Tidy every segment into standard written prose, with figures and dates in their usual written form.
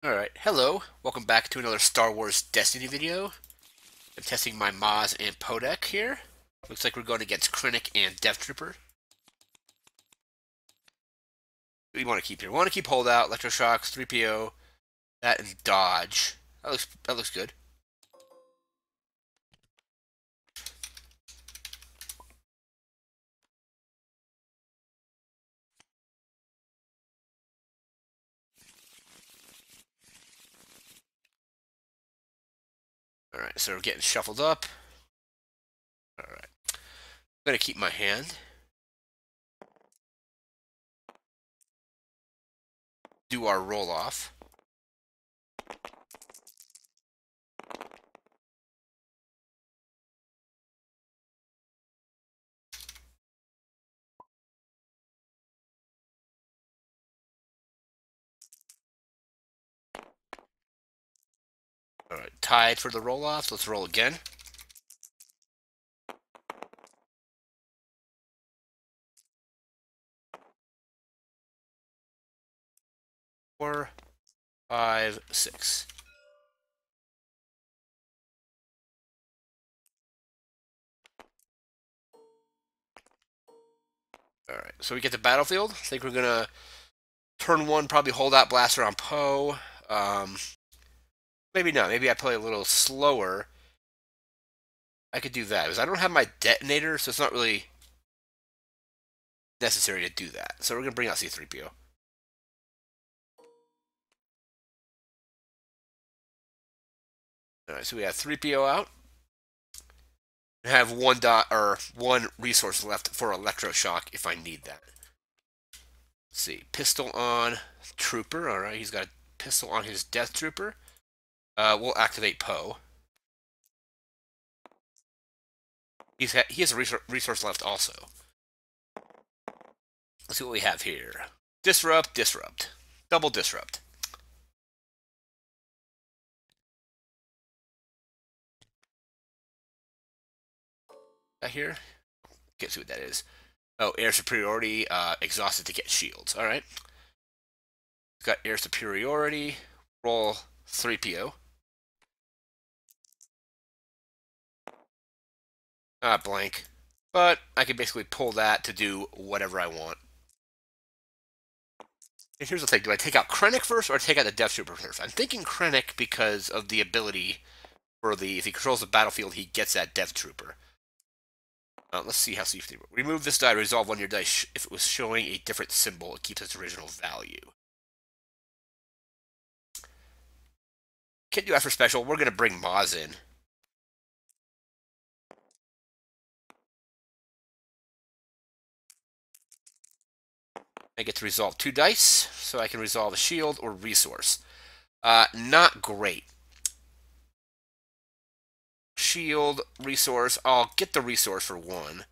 Alright, hello. Welcome back to another Star Wars Destiny video. I'm testing my Maz and Poe deck here. Looks like we're going against Krennic and Death Trooper. What do you want to keep here? We want to keep Holdout, Electroshocks, 3PO, that, and Dodge. That looks good. Alright, so we're getting shuffled up. Alright. I'm going to keep my hand. Do our roll-off. Alright, tied for the roll-off. Let's roll again. Four, five, six. Alright, so we get the battlefield. I think we're going to turn one, probably Holdout Blaster on Poe. Maybe not. Maybe I play a little slower. I could do that, because I don't have my detonator, so it's not really necessary to do that. So we're going to bring out C-3PO. Alright, so we have 3PO out. I have one resource left for Electroshock if I need that. Let's see. Pistol on Trooper. Alright, he's got a pistol on his Death Trooper. We'll activate Poe. He has a resource left also. Let's see what we have here. Disrupt, disrupt. Double disrupt. Here? Can't see what that is. Oh, air superiority, exhausted to get shields. Alright. Got air superiority. Roll 3PO. Blank. But I can basically pull that to do whatever I want. And here's the thing. Do I take out Krennic first or take out the Death Trooper first? I'm thinking Krennic because of the ability for if he controls the battlefield, he gets that Death Trooper. Let's see how C3 works. Remove this die, resolve one of your dice. If it was showing a different symbol, it keeps its original value. Can't do that for special. We're going to bring Maz in. I get to resolve 2 dice, so I can resolve a shield or resource. Not great. Shield, resource. I'll get the resource for 1.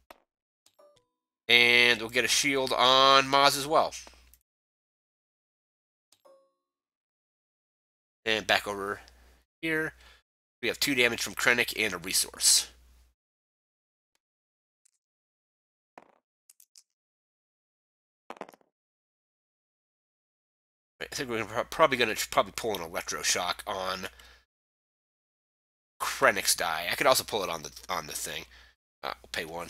And we'll get a shield on Maz as well. And back over here. We have 2 damage from Krennic and a resource. I think we're probably going to pull an Electroshock on Krennic's die. I could also pull it on the thing. We'll pay 1.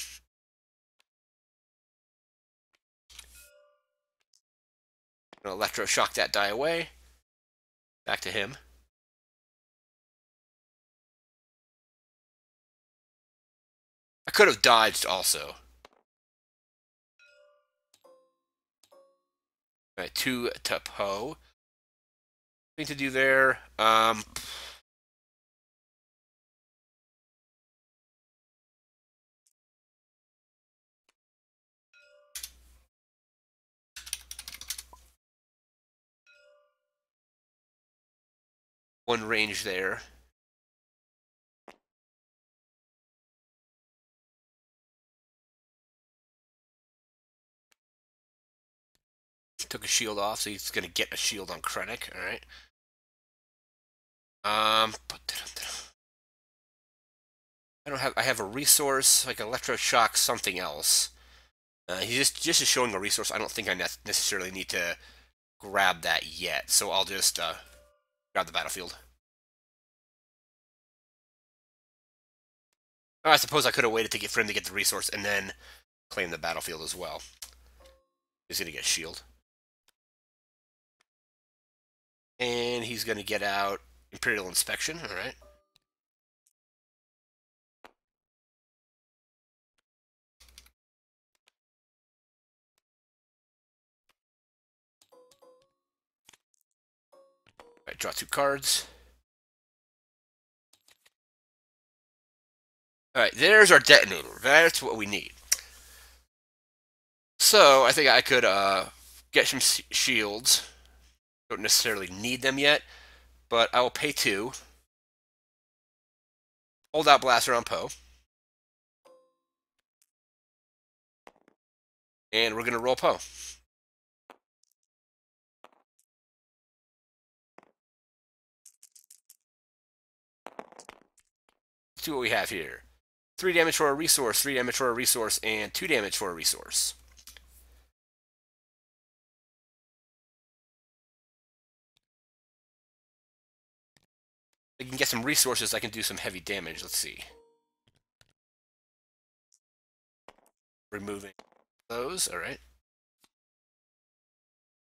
Electroshock that die away. Back to him. I could have dodged also. Alright, 2 to Poe. Thing to do there. One range there. Took a shield off, so he's going to get a shield on Krennic. All right. I have a resource like Electroshock something else. He's just showing a resource. I don't think I necessarily need to grab that yet. So I'll just Grab the battlefield. Oh, I suppose I could have waited to get for him to get the resource and then claim the battlefield as well. He's going to get shield. And he's going to get out Imperial Inspection, alright. Alright, draw 2 cards. Alright, there's our detonator. That's what we need. So, I think I could get some shields. Don't necessarily need them yet, but I will pay 2. Hold out Blaster on Poe. And we're going to roll Poe. Let's see what we have here. 3 damage for a resource, 3 damage for a resource, and 2 damage for a resource. I can get some resources, I can do some heavy damage. Let's see. Removing those, alright.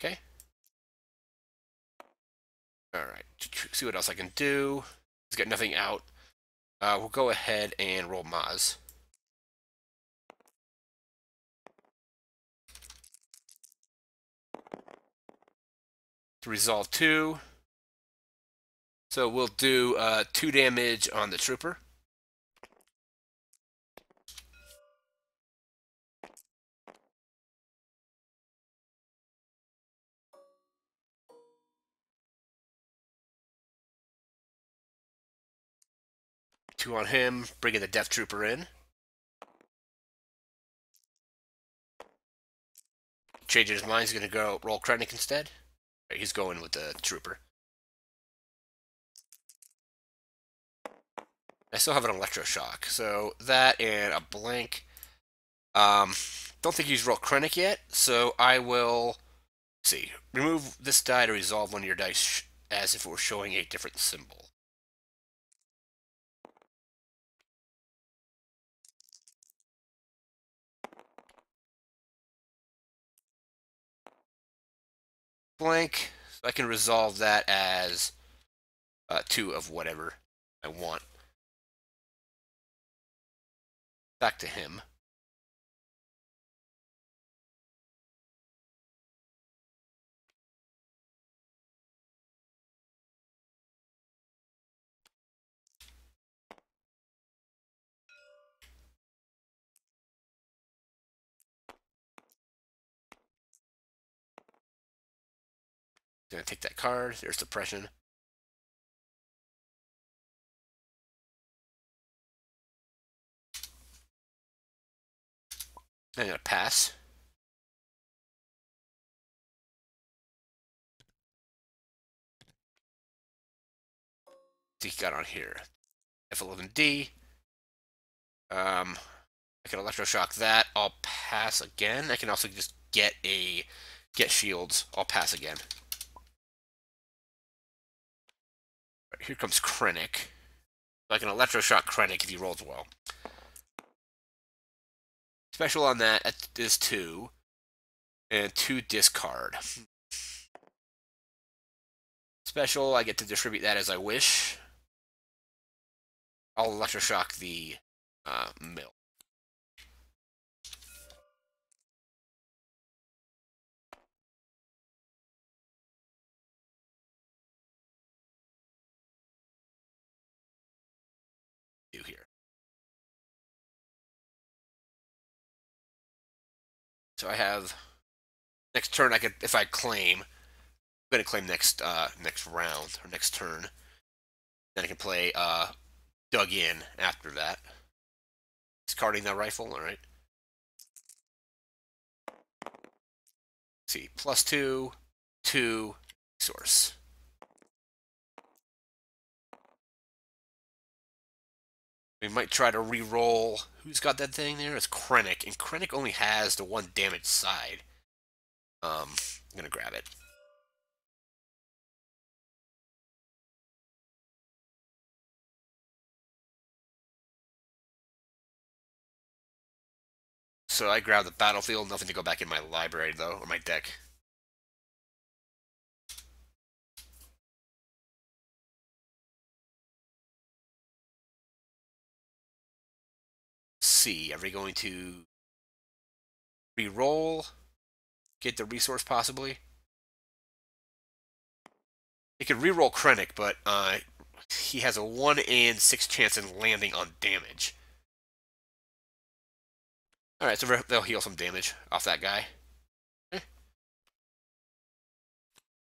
Okay. Alright, see what else I can do. He's got nothing out. We'll go ahead and roll Maz. To resolve 2. So we'll do 2 damage on the trooper. Two on him, bringing the Death Trooper in. Changing his mind, he's going to go roll Krennic instead. Right, he's going with the Trooper. I still have an Electroshock, so that and a blank. Don't think he's rolled Krennic yet, so I will see. Remove this die to resolve one of your dice as if it were showing a different symbol. Blank, so I can resolve that as 2 of whatever I want. Back to him. Gonna take that card. There's Suppression. I'm gonna pass. What he got on here? F11D. I can electroshock that. I'll pass again. I can also just get shields. I'll pass again. Right, here comes Krennic. I can electroshock Krennic if he rolls well. Special on that is 2. And 2 discard. Special, I get to distribute that as I wish. I'll electroshock the mill. Do here. So I have next turn. I could, if I claim, I'm gonna claim next round or next turn. Then I can play dug in after that. Discarding that rifle. All right. Let's see, +2, 2 resource. We might try to re-roll. Who's got that thing there? It's Krennic, and Krennic only has the 1 damage side. I'm gonna grab it. So I grab the battlefield, nothing to go back in my library though, or my deck. See, are we going to re-roll? Get the resource possibly? He could re-roll Krennic, but he has a 1 in 6 chance in landing on damage. Alright, so they'll heal some damage off that guy.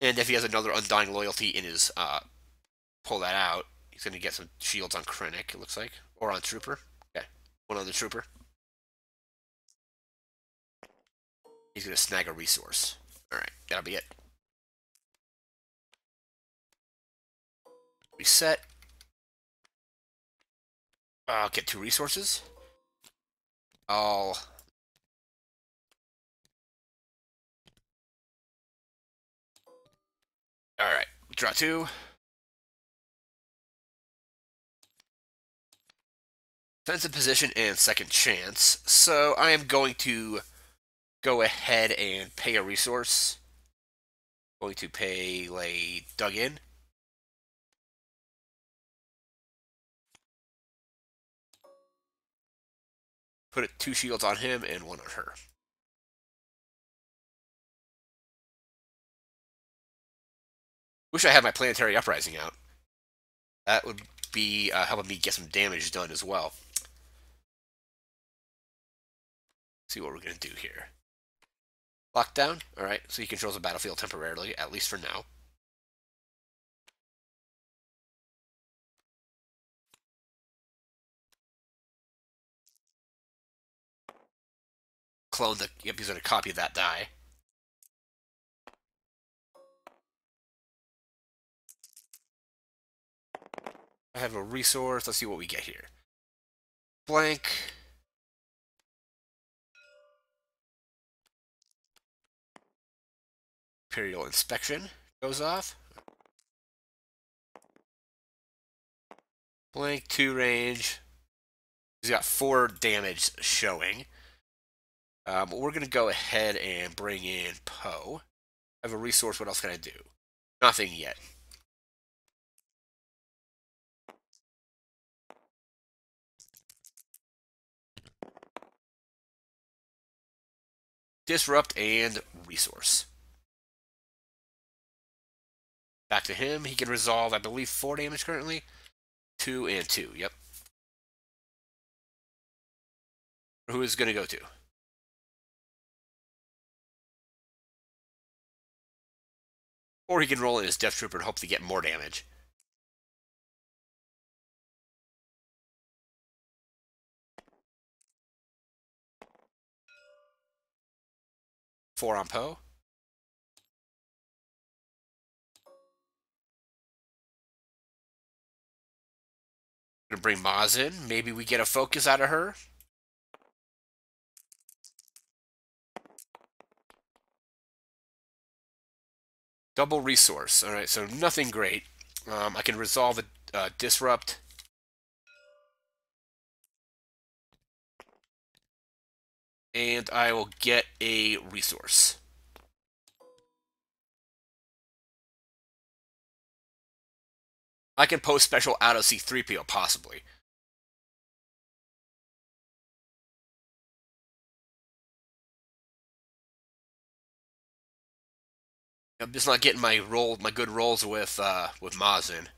And if he has another Undying Loyalty in his, pull that out, he's going to get some shields on Krennic, it looks like. Or on Trooper. Okay, one on the Trooper. He's going to snag a resource. Alright, that'll be it. Reset. I'll get 2 resources. I'll... Alright, draw 2. Defensive position and second chance. So I am going to go ahead and pay a resource. Going to pay, like, dug in. Put 2 shields on him and 1 on her. Wish I had my Planetary Uprising out. That would be helping me get some damage done as well. See what we're going to do here. Lockdown. Alright, so he controls the battlefield temporarily, at least for now. Clone the... Yep, he's going to copy that die. I have a resource. Let's see what we get here. Blank. Imperial Inspection goes off. Blank, 2 range. He's got 4 damage showing. We're going to go ahead and bring in Poe. I have a resource. What else can I do? Nothing yet. Disrupt and resource. Back to him. He can resolve, I believe, 4 damage currently. 2 and 2. Yep. Who is going to go to? Or he can roll in his Death Trooper and hope to get more damage. Four on Poe. Gonna bring Maz in. Maybe we get a focus out of her. Double resource. Alright, so nothing great. I can resolve a disrupt. And I will get a resource. I can post special out of C3PO, possibly. I'm just not getting my good rolls with Maz in.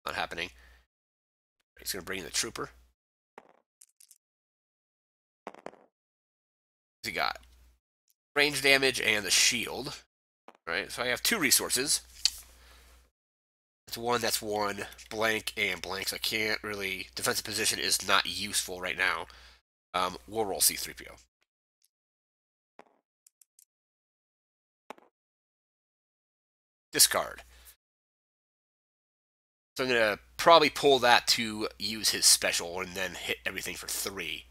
Not happening. He's gonna bring in the trooper. What's he got? Range damage and the shield. Right, so I have 2 resources. That's one. Blank and blank, so I can't really... Defensive position is not useful right now. We'll roll C3PO. Discard. So I'm going to probably pull that to use his special and then hit everything for 3.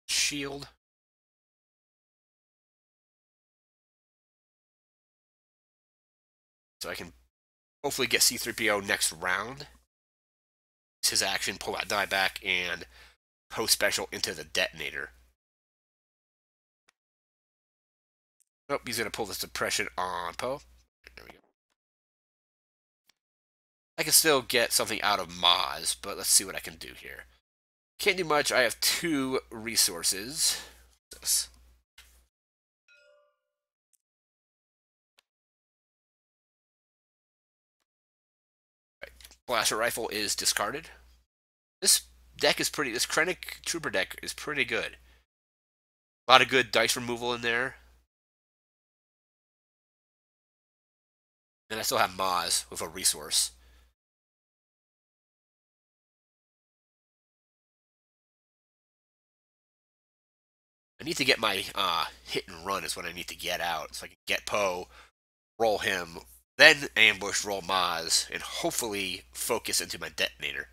Shield. So I can hopefully get C3PO next round. his action, pull that die back, and post special into the detonator. Nope, he's going to pull the suppression on Poe. There we go. I can still get something out of Maz, but let's see what I can do here. Can't do much. I have 2 resources. This. Right. Blaster rifle is discarded. This deck is pretty. This Krennic Trooper deck is pretty good. A lot of good dice removal in there. And I still have Maz with a resource. I need to get my hit and run is what I need to get out. So I can get Poe, roll him, then ambush, roll Maz, and hopefully focus into my detonator.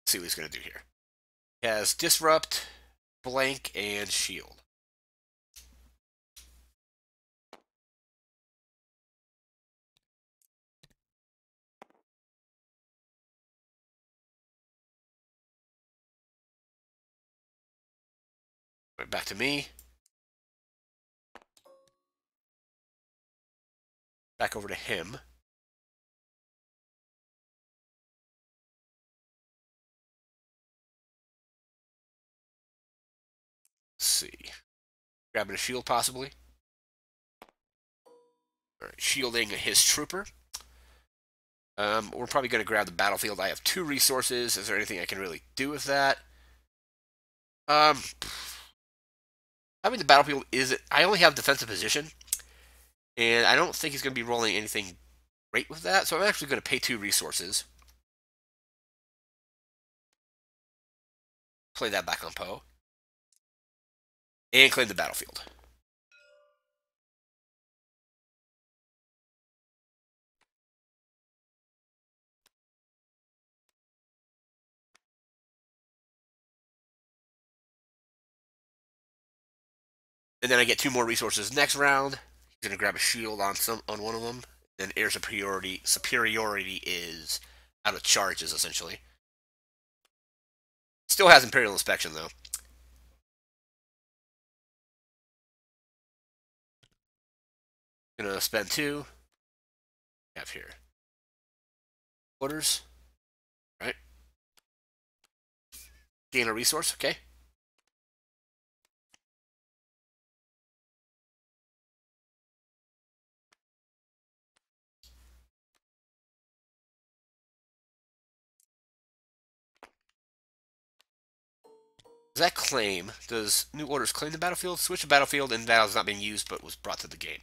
See what he's going to do here. He has Disrupt, Blank, and Shield. Right back to me. Back over to him. Let's see. Grabbing a shield, possibly. Alright, shielding his trooper. We're probably going to grab the battlefield. I have 2 resources. Is there anything I can really do with that? Having the battlefield is... I only have defensive position. And I don't think he's going to be rolling anything great with that. So I'm actually going to pay 2 resources. Play that back on Poe. And claim the battlefield. And then I get 2 more resources next round. He's going to grab a shield on one of them. Then air superiority is out of charges, essentially. Still has Imperial Inspection, though. Gonna spend 2. Have here. Orders. Right. Gain a resource, okay. Does that claim, does New Orders claim the battlefield? Switch a battlefield in battles not being used but was brought to the game.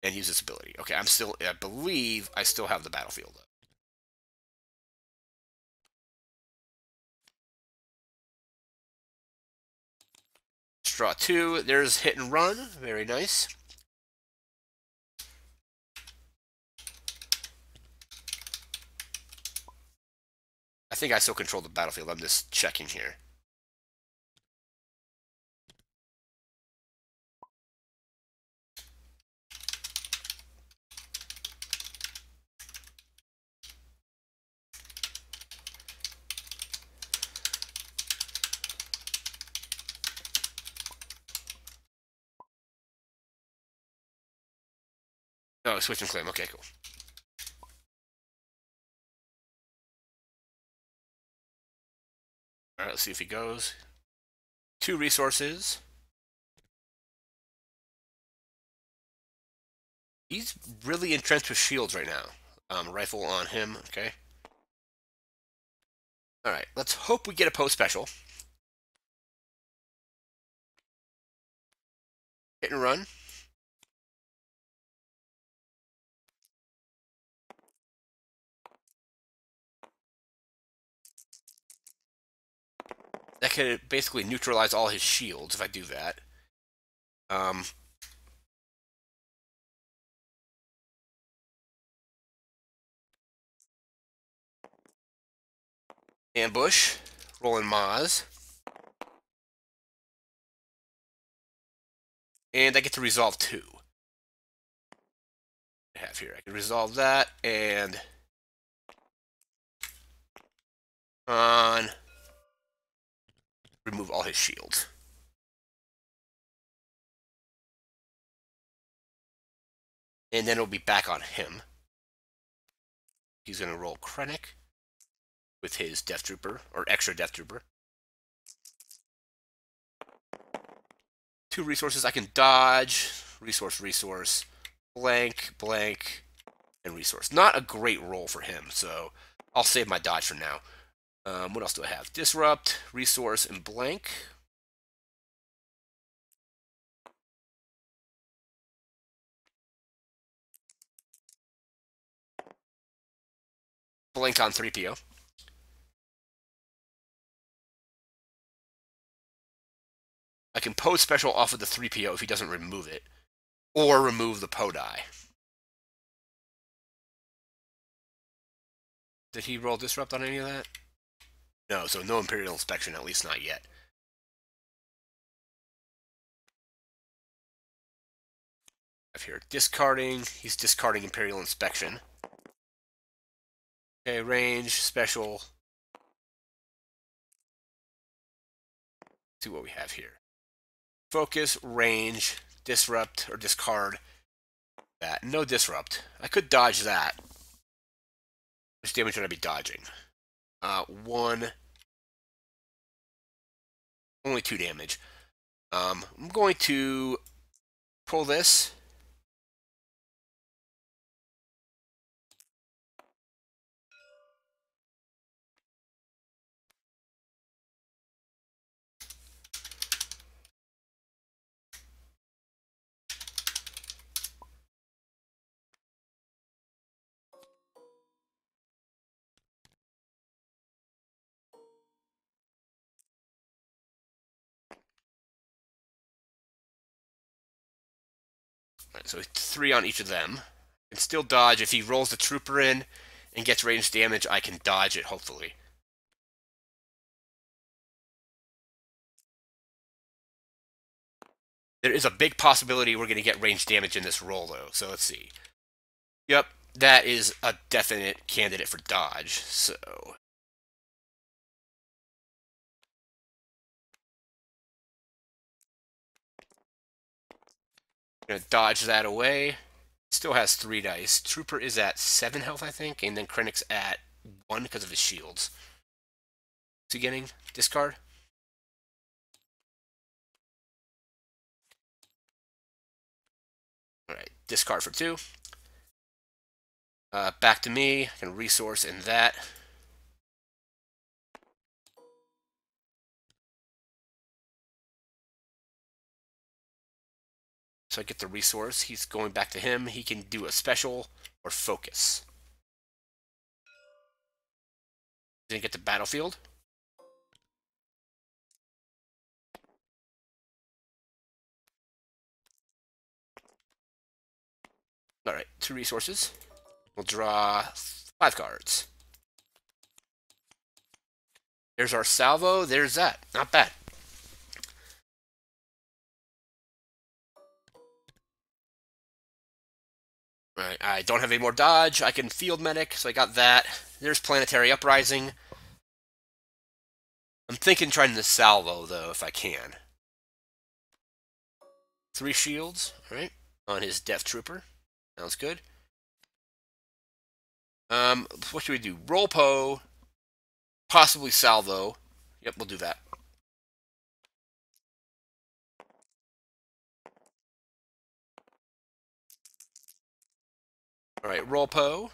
And use its ability. Okay, I believe I still have the battlefield. Draw 2, there's hit and run, very nice. I think I still control the battlefield, I'm just checking here. Oh, switch and claim. Okay, cool. All right, let's see if he goes. 2 resources. He's really entrenched with shields right now. Rifle on him. Okay. All right, let's hope we get a post special. Hit and run. That could basically neutralize all his shields if I do that. Ambush. Rolling Maz. And I get to resolve 2. I have here. I can resolve that, and on remove all his shields. And then it'll be back on him. He's going to roll Krennic with his Death Trooper, or extra Death Trooper. 2 resources I can dodge. Resource, blank, and resource. Not a great roll for him, so I'll save my dodge for now. What else do I have? Disrupt, resource, and blank. Blank on 3PO. I can pose special off of the 3PO if he doesn't remove it, or remove the PO die. Did he roll Disrupt on any of that? No, so no Imperial Inspection, at least not yet. I have here discarding. He's discarding Imperial Inspection. Okay, range, special. See what we have here. Focus, range, disrupt, or discard that. No disrupt. I could dodge that. Which damage would I be dodging? 1. Only 2 damage. I'm going to pull this. Right, so 3 on each of them. I can still dodge. If he rolls the trooper in and gets ranged damage, I can dodge it, hopefully. There is a big possibility we're going to get ranged damage in this roll, though. So let's see. Yep, that is a definite candidate for dodge. So I'm going to dodge that away. Still has 3 dice. Trooper is at 7 health, I think, and then Krennic's at 1 because of his shields. What's he getting? Discard? Alright, discard for 2. Back to me. I can resource in that. So I get the resource. He's going back to him. He can do a special or focus. Didn't get the battlefield. Alright, 2 resources. We'll draw 5 cards. There's our salvo. There's that. Not bad. Alright, I don't have any more dodge. I can field medic, so I got that. There's Planetary Uprising. I'm thinking trying to salvo, though, if I can. 3 shields, right, on his Death Trooper. Sounds good. What should we do? Roll Po, possibly salvo. Yep, we'll do that. Alright, roll Po.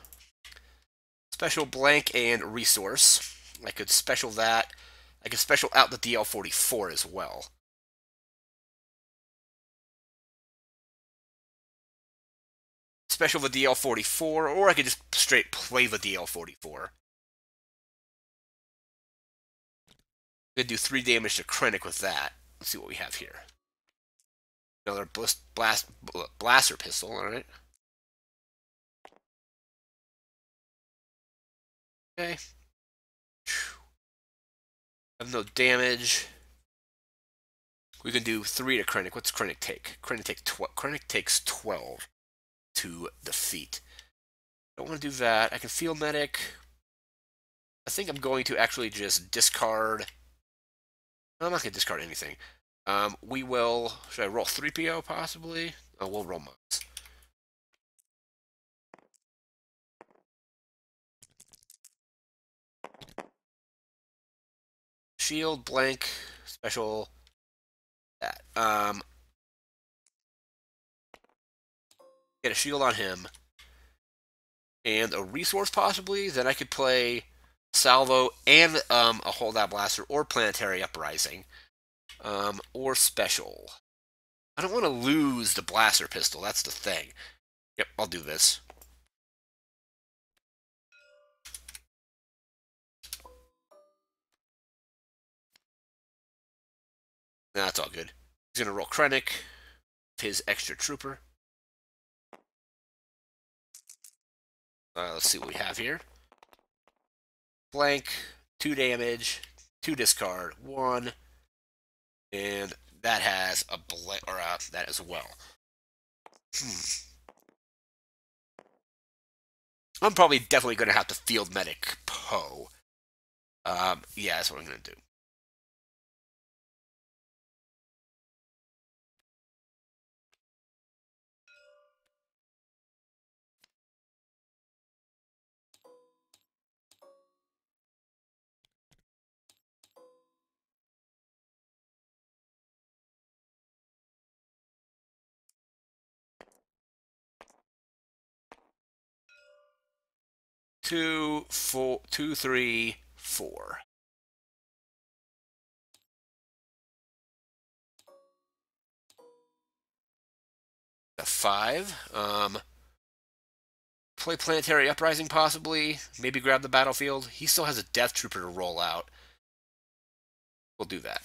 Special blank and resource. I could special that. I could special out the DL-44 as well. Special the DL-44, or I could just straight play the DL-44. I'm going to do 3 damage to Krennic with that. Let's see what we have here. Another blaster pistol, alright. Okay. Have no damage. We can do 3 to Krennic. What's Krennic take? Krennic takes 12 to defeat. Don't want to do that. I can feel medic. I think I'm going to actually just discard. No, I'm not going to discard anything. We will. Should I roll 3PO possibly? Oh, we'll roll Mods. Shield, blank, special. That. Get a shield on him. And a resource possibly. Then I could play Salvo and a holdout blaster or Planetary Uprising. Or special. I don't want to lose the blaster pistol. That's the thing. Yep, I'll do this. Nah, that's all good. He's going to roll Krennic, his extra trooper. Let's see what we have here. Blank, 2 damage, 2 discard, 1, and that has a blank, or that as well. I'm probably definitely going to have to field medic Poe. Yeah, that's what I'm going to do. Two, 3, 4. A 5. Play Planetary Uprising possibly. Maybe grab the battlefield. He still has a Death Trooper to roll out. We'll do that.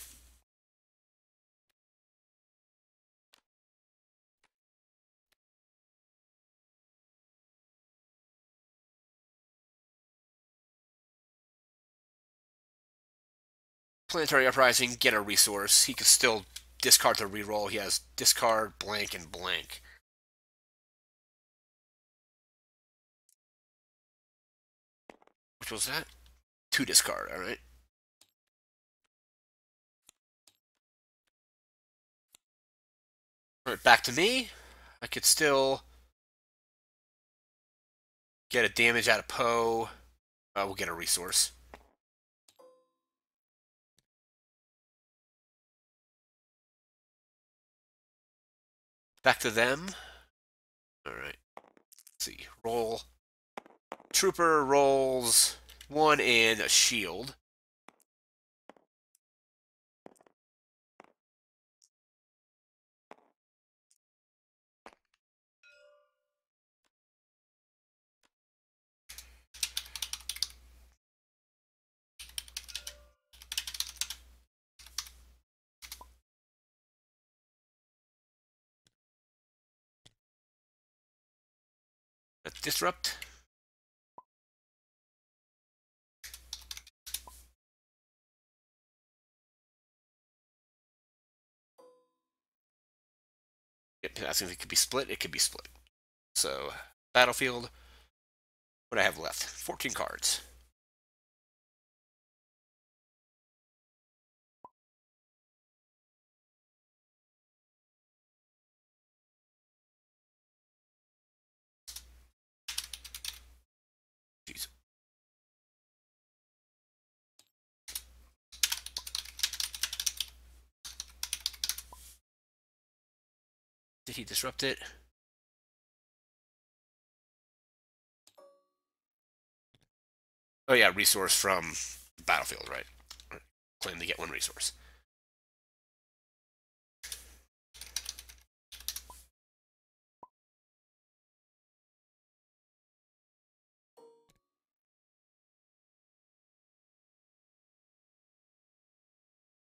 Planetary Uprising, get a resource. He can still discard to reroll. He has discard, blank, and blank. Which was that? 2 discard, alright. Alright, back to me. I could still get a damage out of Poe. We'll get a resource. Back to them. Alright. Let's see. Roll. Trooper rolls 1 and a shield. Disrupt. Yep, asking if it could be split. It could be split. So, battlefield. What do I have left? 14 cards. Jeez. Did he disrupt it? Oh yeah, resource from battlefield, right? Claim to get 1 resource.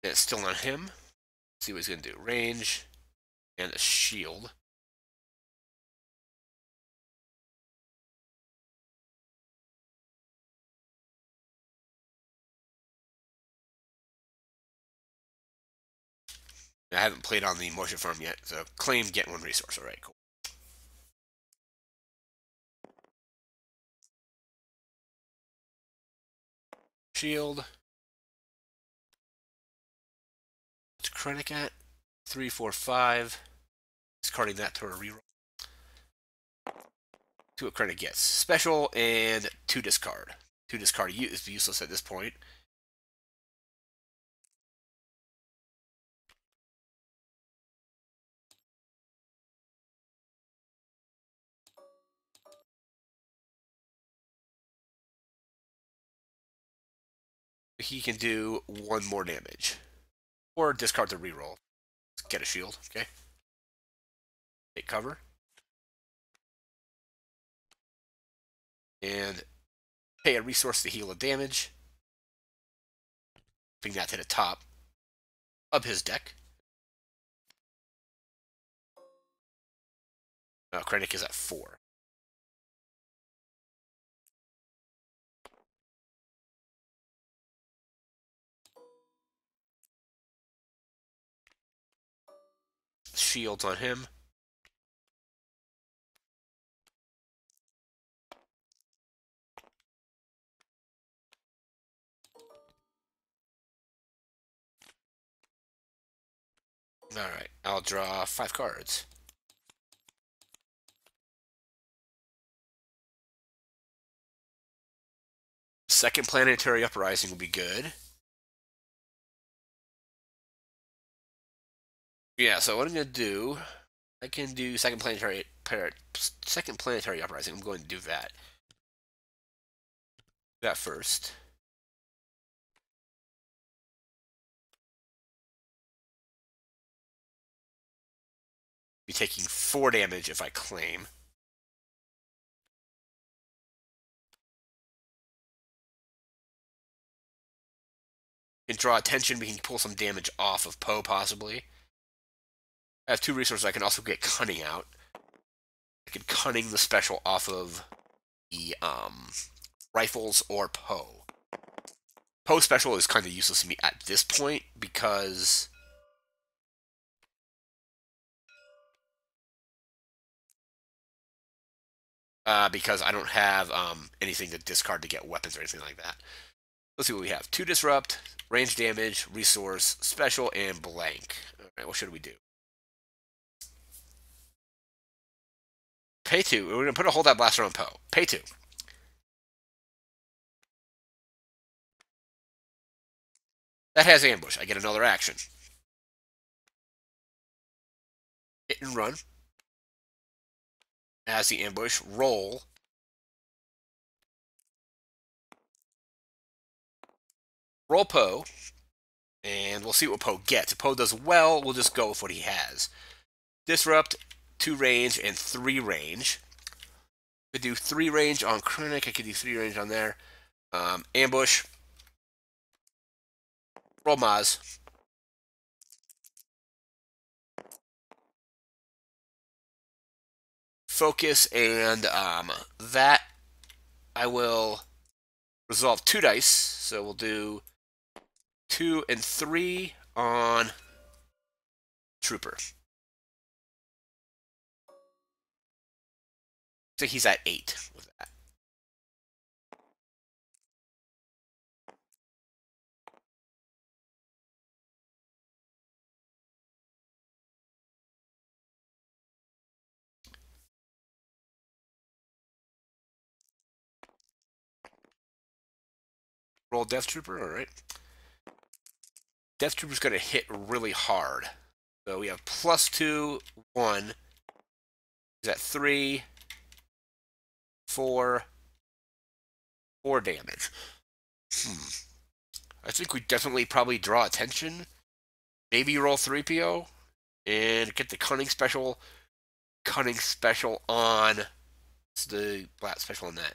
And it's still on him. Let's see what he's going to do. Range and a shield. I haven't played on the motion farm yet, so claim, get one resource. All right, cool. Shield. What's Krennic at? 3, 4, 5. Discarding that to a reroll. See what Krennic gets. Special and 2 discard. 2 discard is useless at this point. He can do 1 more damage. Or discard the reroll. Get a shield, okay? Take cover. And pay a resource to heal a damage. Bring that to the top of his deck. Krennic is at 4. Shields on him. Alright, I'll draw 5 cards. Second Planetary Uprising will be good. Yeah, so what I'm going to do, I can do second planetary uprising. I'm going to do that. That first. Be taking 4 damage if I claim. Can draw attention. We can pull some damage off of Poe possibly. I have 2 resources. I can also get Cunning out. I can Cunning the special off of the rifles or Poe. Poe special is kind of useless to me at this point because I don't have anything to discard to get weapons or anything like that. Let's see what we have. 2 disrupt, range damage, resource, special, and blank. Alright, what should we do? Pay 2. We're going to put a holdout blaster on Poe. Pay 2. That has ambush. I get another action. Hit and run. As the ambush. Roll. Roll Poe. And we'll see what Poe gets. If Poe does well, we'll just go with what he has. Disrupt, 2 range, and 3 range. I could do 3 range on Krennic. I could do 3 range on there. Ambush. Roll Maz. Focus, and that I will resolve 2 dice. So we'll do 2 and 3 on Trooper. So he's at 8 with that. Roll Death Trooper, alright. Death Trooper's going to hit really hard. So we have +2, 1. He's at 3, 4 damage. I think we definitely probably draw attention. Maybe roll 3PO and get the Cunning special. Cunning special on. It's the Blat special on that.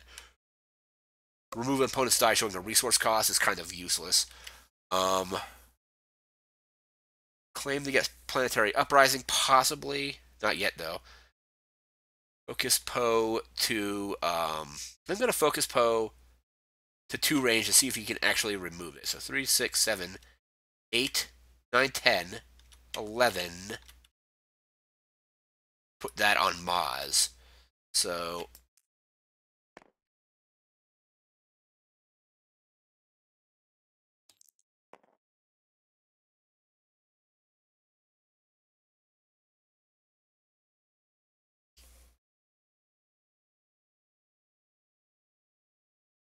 Remove an opponent's die showing a resource cost is kind of useless. Claim to get Planetary Uprising, possibly. Not yet, though. Focus Poe to... I'm going to focus Poe to 2 range to see if he can actually remove it. So 3, 6, 7, 8, 9, 10. 11. Put that on Maz. So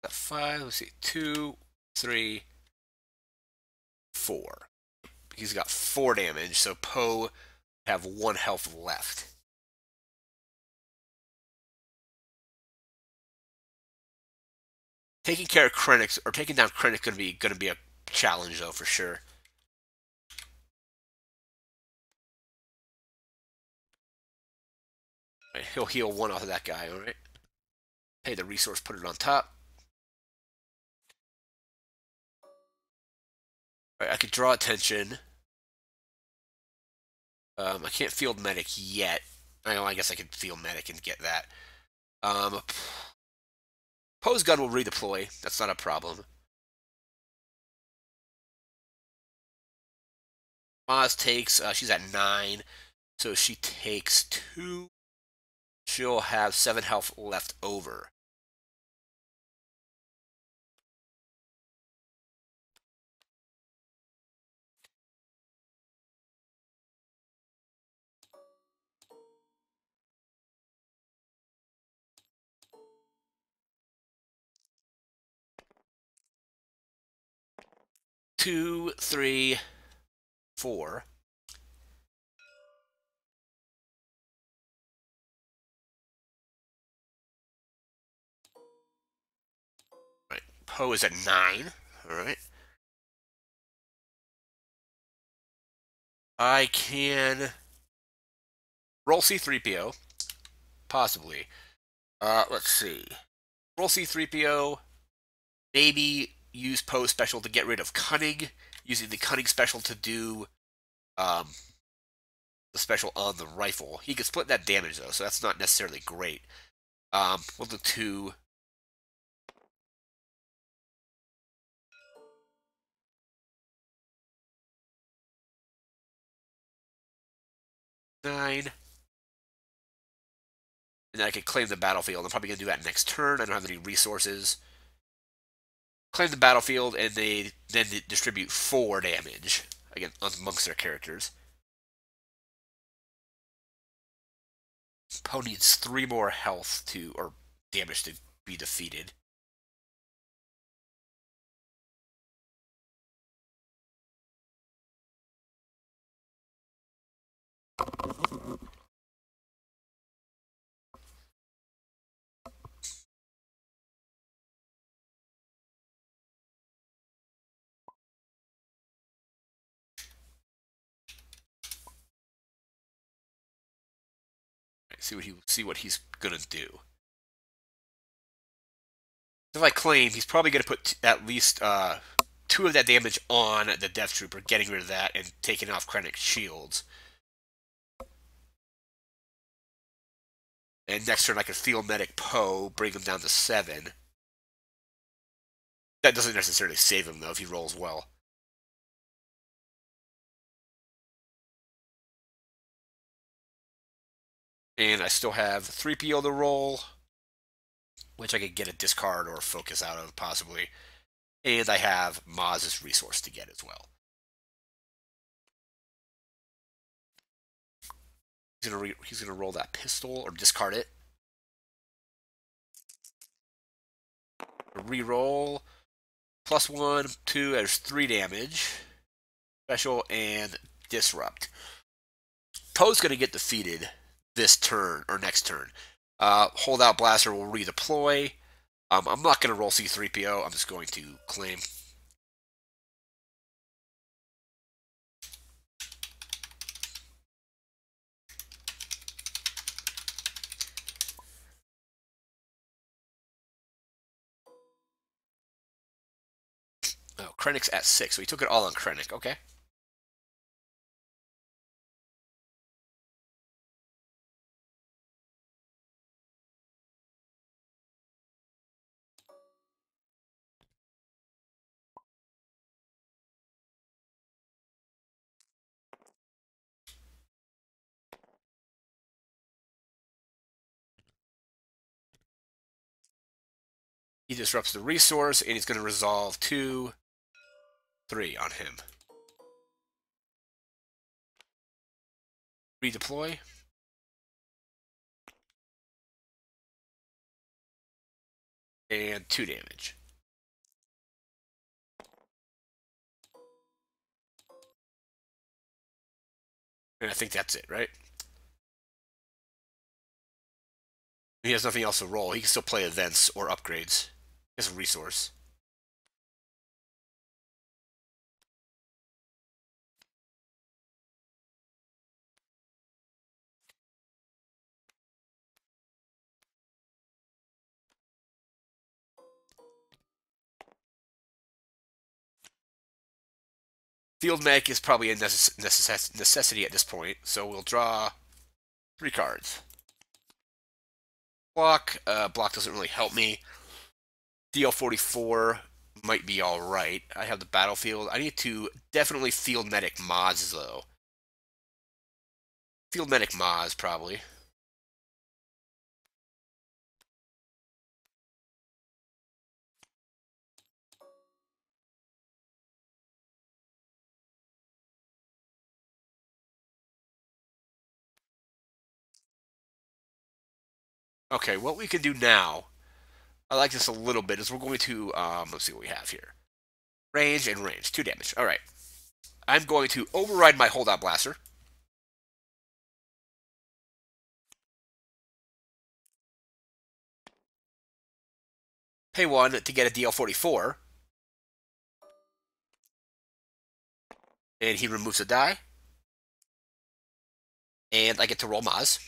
got 5. Let's see, 2, 3, 4. He's got 4 damage, so Poe have 1 health left. Taking care of Krennic or taking down Krennic gonna be a challenge though for sure. Right, he'll heal 1 off of that guy. All right. Pay the resource, put it on top. All right, I could draw attention. I can't field medic yet. I guess I could field medic and get that. Poe's gun will redeploy. That's not a problem. Maz takes, she's at 9, so she takes 2. She'll have 7 health left over. Two, 3, 4. Right. Poe is at 9. Alright. I can roll C3PO. Possibly. Let's see. Roll C3PO. Maybe use Poe's special to get rid of Cunning. Using the Cunning special to do um, the special on the rifle. He can split that damage though, so that's not necessarily great. We'll do 2. 9. And then I can claim the battlefield. I'm probably going to do that next turn. I don't have any resources. Claim the battlefield, and they then distribute 4 damage again amongst their characters. Poe needs 3 more health or damage to be defeated. See what he's gonna do. If I claim, he's probably gonna put at least 2 of that damage on the Death Trooper, getting rid of that and taking off Krennic's shields. And next turn I can field medic Poe, bring him down to 7. That doesn't necessarily save him though if he rolls well. And I still have 3PO to roll, which I could get a discard or a focus out of, possibly. And I have Maz's resource to get as well. He's gonna roll that pistol or discard it. Reroll. +1, 2, there's 3 damage. Special and disrupt. Poe's gonna get defeated this turn or next turn. Holdout Blaster will redeploy. I'm not going to roll C3PO. I'm just going to claim. Oh, Krennic's at 6, so he took it all on Krennic. Okay. He disrupts the resource, and he's going to resolve 2, 3 on him. Redeploy. And 2 damage. And I think that's it, right? He has nothing else to roll. He can still play events or upgrades. He has a resource. Field Mech is probably a necessity at this point, so we'll draw 3 cards. Block. Block doesn't really help me. DL44 might be alright. I have the battlefield. I need to definitely Field Medic mods, though. Field Medic mods, probably. Okay, what we can do now, I like this a little bit, is we're going to, let's see what we have here. Range and range, 2 damage. Alright. I'm going to override my Holdout Blaster. Pay 1 to get a DL44. And he removes a die. And I get to roll Maz.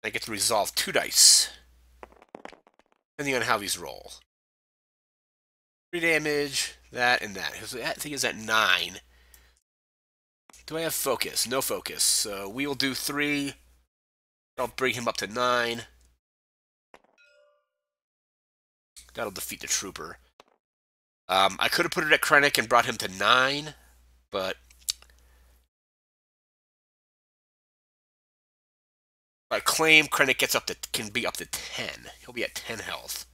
I get to resolve 2 dice. Depending on how these roll. 3 damage, that, and that. I think it's at 9. Do I have focus? No focus. So we will do 3. I'll bring him up to 9. That'll defeat the trooper. I could have put it at Krennic and brought him to 9, but I claim Krennic can be up to 10. He'll be at 10 health.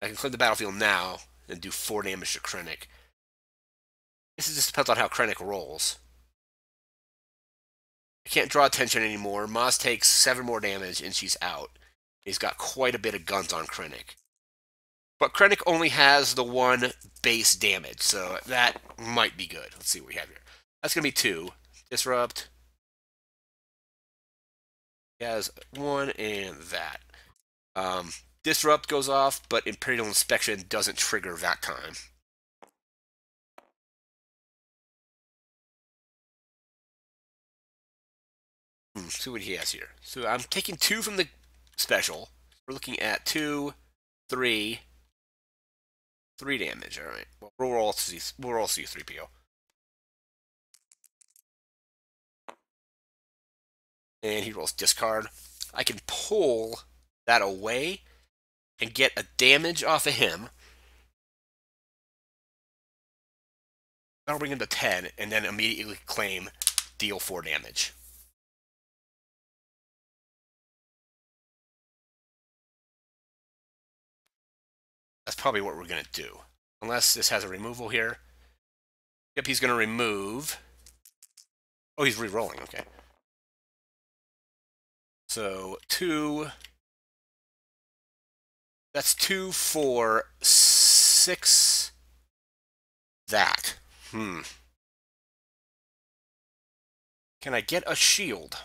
I can clear the battlefield now and do 4 damage to Krennic. This just depends on how Krennic rolls. I can't draw attention anymore. Maz takes 7 more damage and she's out. He's got quite a bit of guns on Krennic. But Krennic only has the 1 base damage, so that might be good. Let's see what we have here. That's going to be 2. Disrupt. He has 1 and that. Disrupt goes off, but Imperial Inspection doesn't trigger that time. See what he has here. So I'm taking 2 from the special. We're looking at 2, 3, 3 damage. All right. Well, we'll roll C3PO. And he rolls discard. I can pull that away and get a damage off of him. That'll bring him to 10, and then immediately claim deal 4 damage. That's probably what we're going to do. Unless this has a removal here. Yep, he's going to remove. Oh, he's re-rolling. Okay. So 2. That's 2, 4, 6. That. Can I get a shield?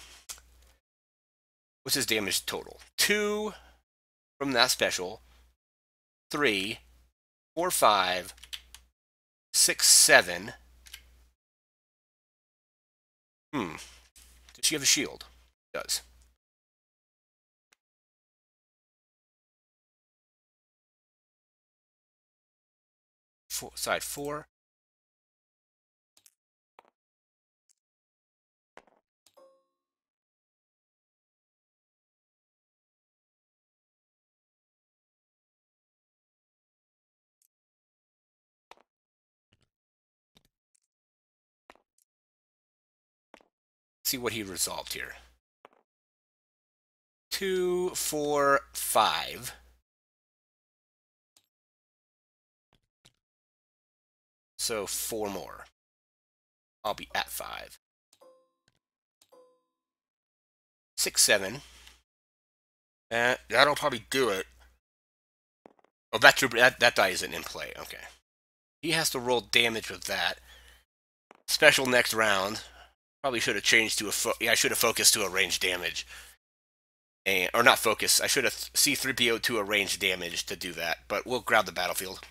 What's his damage total? 2 from that special. 3, 4, 5, 6, 7. Does she have a shield? Does. Side 4. see what he resolved here. 2, 4, 5. So 4 more. I'll be at 5. 6, 7. That'll probably do it. Oh, that die isn't in play. Okay. He has to roll damage with that. Special next round. Probably should have changed to I should have focused to a range damage. Or not focus. I should have C3PO to a range damage to do that. But we'll grab the battlefield.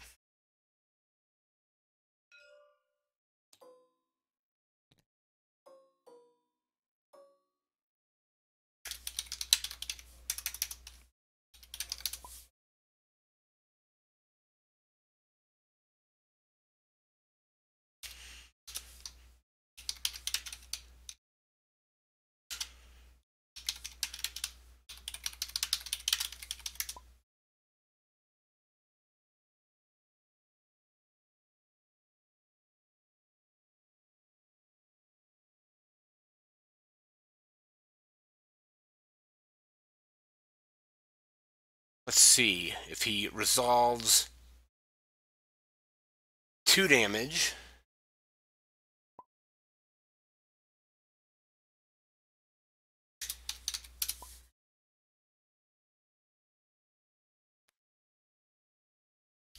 Let's see if he resolves 2 damage.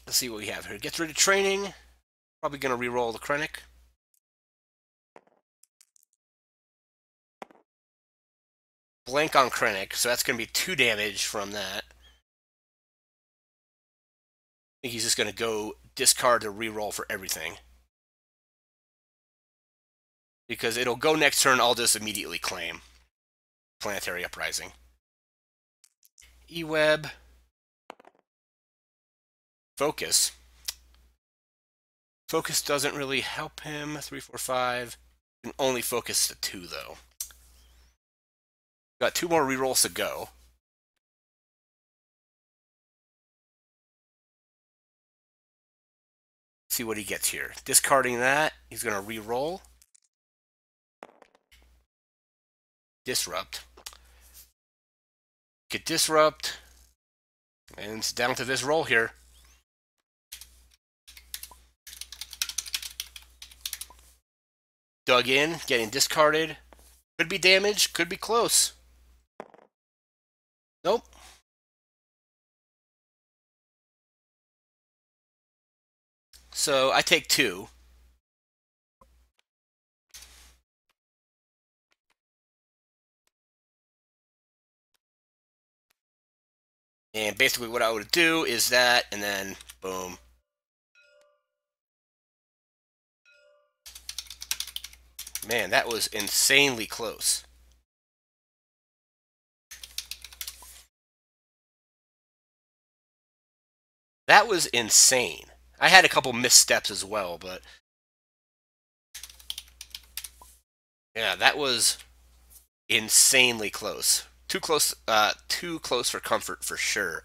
Let's see what we have here. Gets rid of training. Probably going to re-roll the Krennic. Blank on Krennic, so that's going to be 2 damage from that. I think he's just going to go discard to re-roll for everything. Because it'll go next turn, I'll just immediately claim Planetary Uprising. E-Web. Focus. Focus doesn't really help him. 3, 4, 5. Can only focus to 2, though. Got 2 more rerolls to go. See what he gets here. Discarding that, he's going to re-roll. Disrupt. Get disrupt. And it's down to this roll here. Dug in, getting discarded. Could be damaged, could be close. Nope. So I take 2. And basically what I would do is that, and then boom. Man, that was insanely close. That was insane. I had a couple missteps as well, but yeah, that was insanely close. Too close for comfort for sure.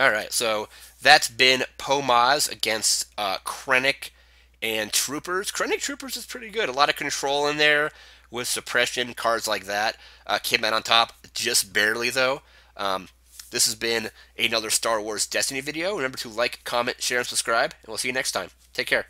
Alright, so that's been Pomaz against Krennic and Troopers. Krennic Troopers is pretty good. A lot of control in there with suppression, cards like that. Came out on top, just barely though. This has been another Star Wars Destiny video. Remember to like, comment, share, and subscribe, and we'll see you next time. Take care.